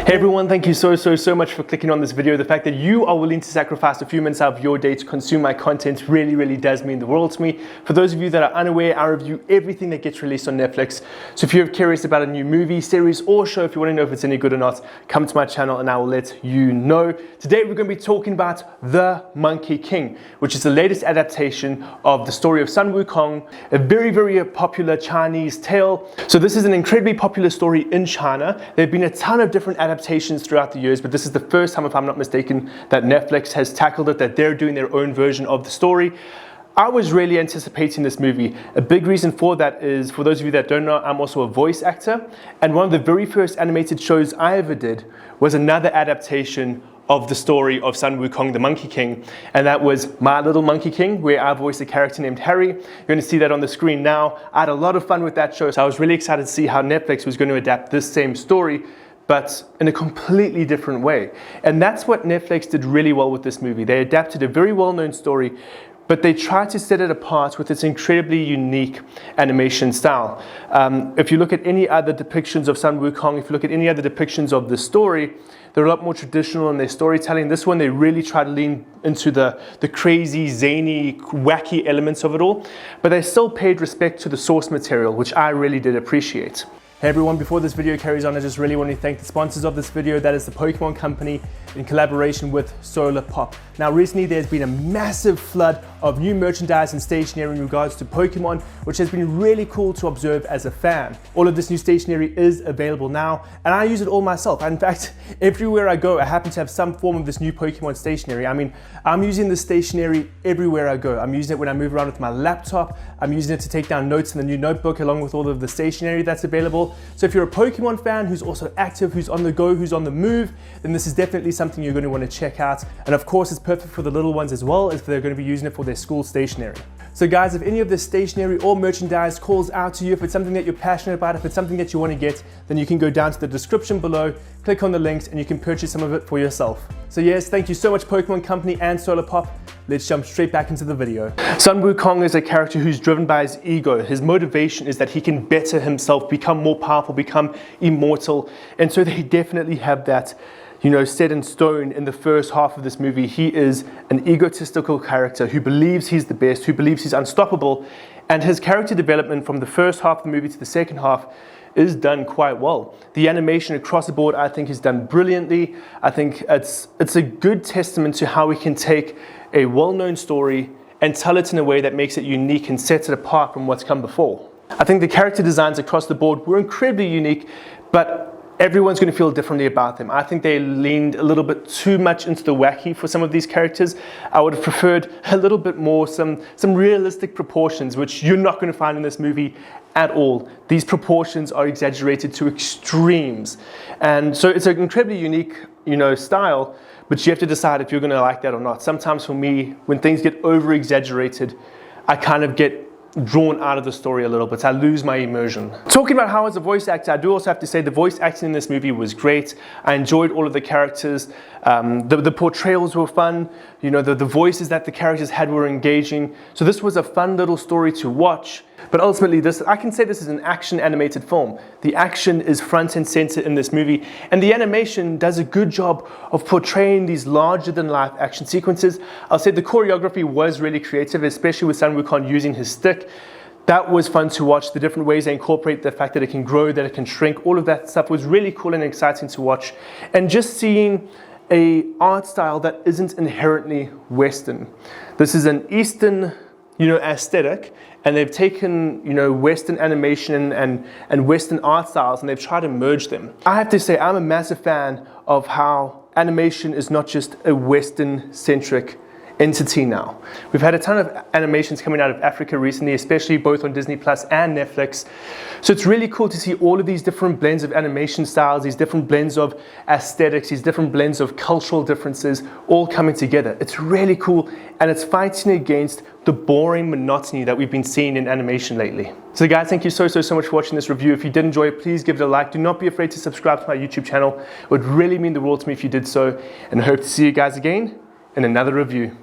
Hey everyone, thank you so much for clicking on this video. The fact that you are willing to sacrifice a few minutes out of your day to consume my content really does mean the world to me. For those of you that are unaware, I review everything that gets released on Netflix. So if you're curious about a new movie, series, or show, if you want to know if it's any good or not, come to my channel and I will let you know. Today we're going to be talking about The Monkey King, which is the latest adaptation of the story of Sun Wukong, a very popular Chinese tale. So this is an incredibly popular story in China. There have been a ton of different adaptations throughout the years, but this is the first time, if I'm not mistaken, that Netflix has tackled it, that they're doing their own version of the story. I was really anticipating this movie. A big reason for that is, for those of you that don't know, I'm also a voice actor, and one of the very first animated shows I ever did was another adaptation of the story of Sun Wukong, the Monkey King, and that was My Little Monkey King, where I voiced a character named Harry. You're going to see that on the screen now. I had a lot of fun with that show, so I was really excited to see how Netflix was going to adapt this same story, but in a completely different way. And that's what Netflix did really well with this movie. They adapted a very well-known story, but they tried to set it apart with its incredibly unique animation style. If you look at any other depictions of Sun Wukong, if you look at any other depictions of the story, they're a lot more traditional in their storytelling. This one, they really try to lean into the crazy, zany, wacky elements of it all, but they still paid respect to the source material, which I really did appreciate. Hey everyone, before this video carries on, I just really want to thank the sponsors of this video. That is the Pokemon Company in collaboration with Solarpop. Now recently there's been a massive flood of new merchandise and stationery in regards to Pokemon, which has been really cool to observe as a fan. All of this new stationery is available now, and I use it all myself. In fact, everywhere I go, I happen to have some form of this new Pokemon stationery. I mean, I'm using this stationery everywhere I go. I'm using it when I move around with my laptop. I'm using it to take down notes in the new notebook along with all of the stationery that's available. So if you're a Pokemon fan who's also active, who's on the go, who's on the move, then this is definitely something you're going to want to check out. And of course, it's perfect for the little ones as well, as they're going to be using it for their school stationery. So guys, if any of this stationery or merchandise calls out to you, if it's something that you're passionate about, if it's something that you want to get, then you can go down to the description below, click on the links, and you can purchase some of it for yourself. So yes, thank you so much Pokemon Company and Solarpop. Let's jump straight back into the video. Sun Wukong is a character who's driven by his ego. His motivation is that he can better himself, become more powerful, become immortal. And so they definitely have that, set in stone in the first half of this movie. He is an egotistical character who believes he's the best, who believes he's unstoppable. And his character development from the first half of the movie to the second half is done quite well. The animation across the board, I think, is done brilliantly. I think it's a good testament to how we can take a well-known story and tell it in a way that makes it unique and sets it apart from what's come before. I think the character designs across the board were incredibly unique, but everyone's going to feel differently about them. I think they leaned a little bit too much into the wacky for some of these characters. I would have preferred a little bit more, some realistic proportions, which you're not going to find in this movie at all. These proportions are exaggerated to extremes. And so it's an incredibly unique, style, but you have to decide if you're going to like that or not. Sometimes for me, when things get over-exaggerated, I kind of get drawn out of the story a little bit. I lose my immersion. Talking about how as a voice actor, I do also have to say the voice acting in this movie was great. I enjoyed all of the characters. The portrayals were fun. The voices that the characters had were engaging. So this was a fun little story to watch. But ultimately, I can say this is an action animated film. The action is front and center in this movie, and the animation does a good job of portraying these larger than life action sequences. I'll say the choreography was really creative, especially with Sun Wukong using his stick. That was fun to watch. The different ways they incorporate the fact that it can grow, that it can shrink, all of that stuff was really cool and exciting to watch. And just seeing an art style that isn't inherently Western. This is an Eastern aesthetic, and they've taken Western animation and Western art styles, and they've tried to merge them. I have to say, I'm a massive fan of how animation is not just a Western centric entity now. We've had a ton of animations coming out of Africa recently, especially both on Disney Plus and Netflix. So it's really cool to see all of these different blends of animation styles, these different blends of aesthetics, these different blends of cultural differences all coming together. It's really cool, and it's fighting against the boring monotony that we've been seeing in animation lately. So guys, thank you so much for watching this review. If you did enjoy it, please give it a like. Do not be afraid to subscribe to my YouTube channel. It would really mean the world to me if you did so, and I hope to see you guys again in another review.